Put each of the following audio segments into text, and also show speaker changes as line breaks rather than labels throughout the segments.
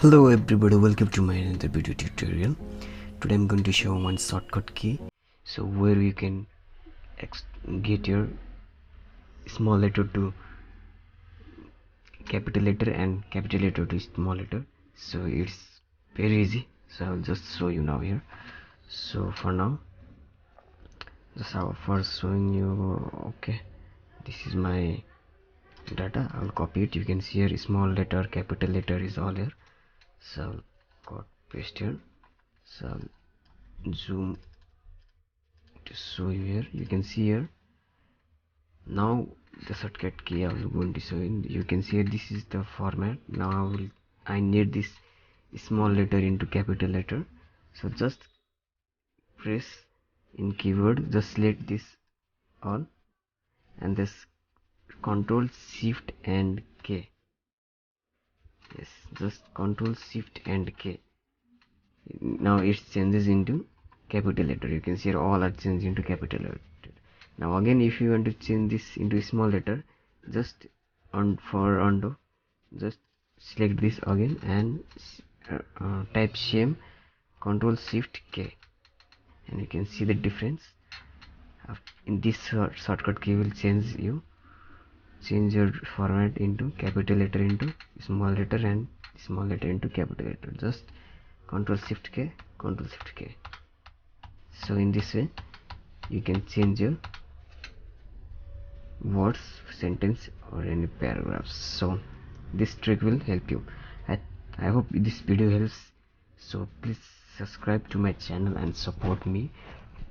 Hello everybody, welcome to my another video tutorial. Today I'm going to show one shortcut key, so where you can get your small letter to capital letter and capital letter to small letter. So it's very easy, so I'll just show you now here. So for now, just first showing you, okay, this is my data. I'll copy it. You can see here small letter, capital letter is all here. So I'll paste here. So I'll zoom to show you here. You can see here now the shortcut key I was going to show you. You can see here, this is the format. Now I need this small letter into capital letter, so just press in keyboard, just select this all and this control shift and K. Yes, just control shift and K. Now it changes into capital letter. You can see here all are changed into capital letter. Now again, if you want to change this into small letter, just undo, just select this again and type same, control shift K, and you can see the difference. In this shortcut key will change your format into capital letter into small letter and small letter into capital letter. Just control shift K, control shift K. So in this way you can change your words, sentence or any paragraphs. So this trick will help you. I hope this video helps, so please subscribe to my channel and support me.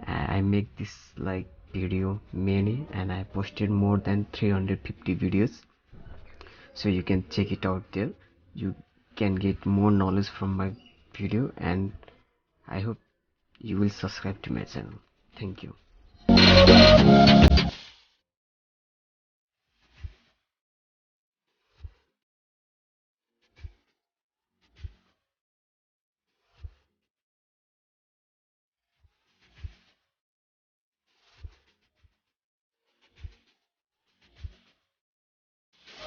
I make this like video many, and I posted more than 350 videos, so you can check it out there. You can get more knowledge from my video, and I hope you will subscribe to my channel. Thank you.